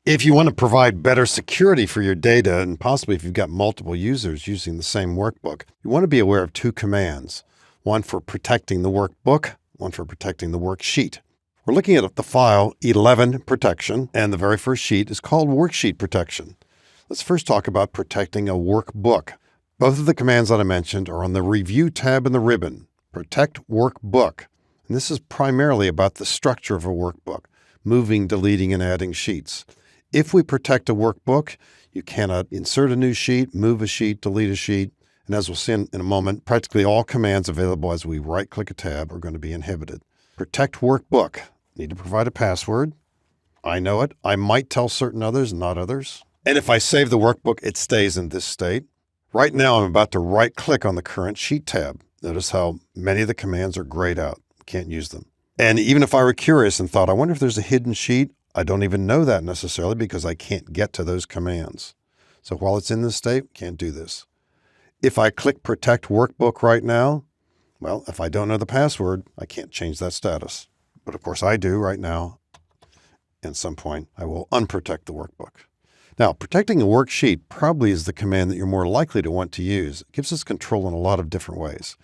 If you want to provide better security for your data, and possibly if you've got multiple users using the same workbook, you want to be aware of two commands, one for protecting the workbook, one for protecting the worksheet. We're looking at the file 11 protection, and the very first sheet is called worksheet protection. Let's first talk about protecting a workbook. Both of the commands that I mentioned are on the Review tab in the ribbon, Protect Workbook. And this is primarily about the structure of a workbook, moving, deleting, and adding sheets. If we protect a workbook, you cannot insert a new sheet, move a sheet, delete a sheet. And as we'll see in a moment, practically all commands available as we right-click a tab are going to be inhibited. Protect Workbook. Need to provide a password. I know it. I might tell certain others, not others. And if I save the workbook, it stays in this state. Right now, I'm about to right-click on the current sheet tab. Notice how many of the commands are grayed out. Can't use them. And even if I were curious and thought, I wonder if there's a hidden sheet, I don't even know that necessarily because I can't get to those commands. So while it's in this state, can't do this. If I click Protect Workbook right now, well, if I don't know the password, I can't change that status. But of course I do right now. At some point, I will unprotect the workbook. Now, protecting a worksheet probably is the command that you're more likely to want to use. It gives us control in a lot of different ways.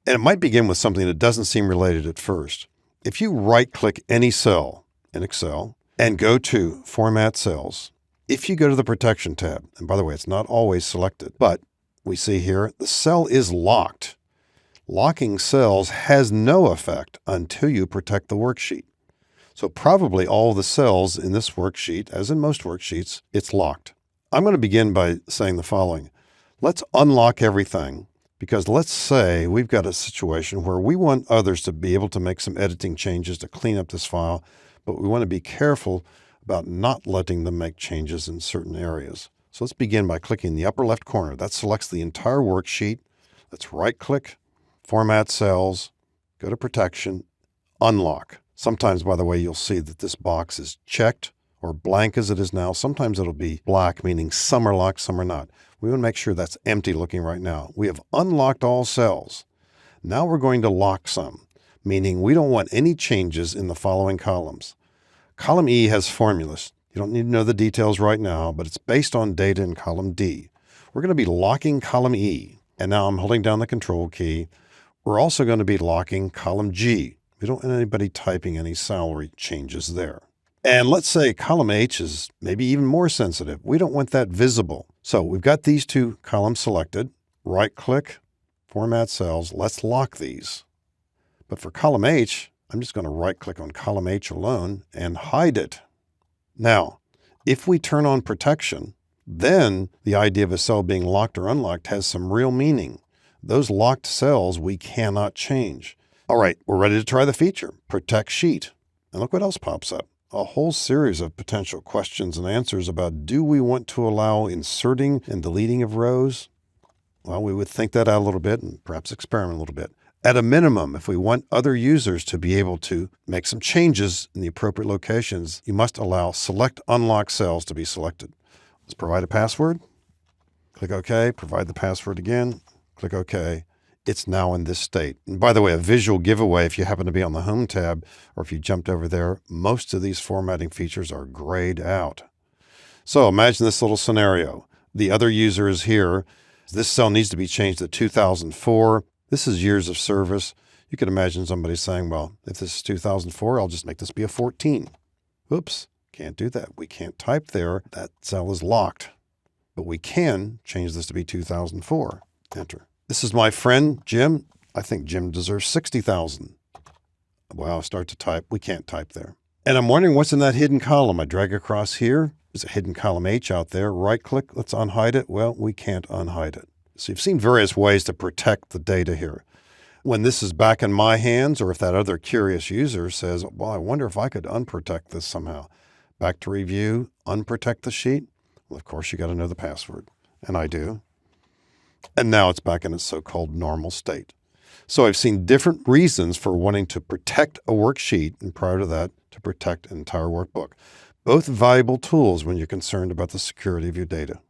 And it might begin with something that doesn't seem related at first. If you right-click any cell in Excel and go to Format Cells, if you go to the Protection tab, and by the way, it's not always selected, but we see here the cell is locked. Locking cells has no effect until you protect the worksheet. So probably all the cells in this worksheet, as in most worksheets, it's locked. I'm going to begin by saying the following. Let's unlock everything, because let's say we've got a situation where we want others to be able to make some editing changes to clean up this file, but we want to be careful about not letting them make changes in certain areas. So let's begin by clicking the upper left corner. That selects the entire worksheet. Let's right-click, Format Cells, go to Protection, Unlock. Sometimes, by the way, you'll see that this box is checked or blank as it is now. Sometimes it'll be black, meaning some are locked, some are not. We want to make sure that's empty looking right now. We have unlocked all cells. Now we're going to lock some, meaning we don't want any changes in the following columns. Column E has formulas. You don't need to know the details right now, but it's based on data in column D. We're going to be locking column E, and now I'm holding down the Control key. We're also going to be locking column G. We don't want anybody typing any salary changes there. And let's say column H is maybe even more sensitive. We don't want that visible. So we've got these two columns selected. Right-click, Format Cells. Let's lock these. But for column H, I'm just going to right-click on column H alone and hide it. Now, if we turn on protection, then the idea of a cell being locked or unlocked has some real meaning. Those locked cells we cannot change. All right, we're ready to try the feature, Protect Sheet. And look what else pops up. A whole series of potential questions and answers about, do we want to allow inserting and deleting of rows? Well, we would think that out a little bit and perhaps experiment a little bit. At a minimum, if we want other users to be able to make some changes in the appropriate locations, you must allow Select Unlock Cells to be selected. Let's provide a password. Click OK, provide the password again, click OK. It's now in this state. And by the way, a visual giveaway, if you happen to be on the Home tab, or if you jumped over there, most of these formatting features are grayed out. So imagine this little scenario. The other user is here. This cell needs to be changed to 2004. This is years of service. You could imagine somebody saying, well, if this is 2004, I'll just make this be a 14. Oops, can't do that. We can't type there. That cell is locked. But we can change this to be 2004. Enter. This is my friend, Jim. I think Jim deserves 60,000. Wow, start to type. We can't type there. And I'm wondering what's in that hidden column. I drag across here. There's a hidden column H out there. Right-click. Let's unhide it. Well, we can't unhide it. So you've seen various ways to protect the data here. When this is back in my hands, or if that other curious user says, well, I wonder if I could unprotect this somehow. Back to Review, unprotect the sheet. Well, of course, you got to know the password. And I do. And now it's back in its so-called normal state. So I've seen different reasons for wanting to protect a worksheet, and prior to that, to protect an entire workbook. Both valuable tools when you're concerned about the security of your data.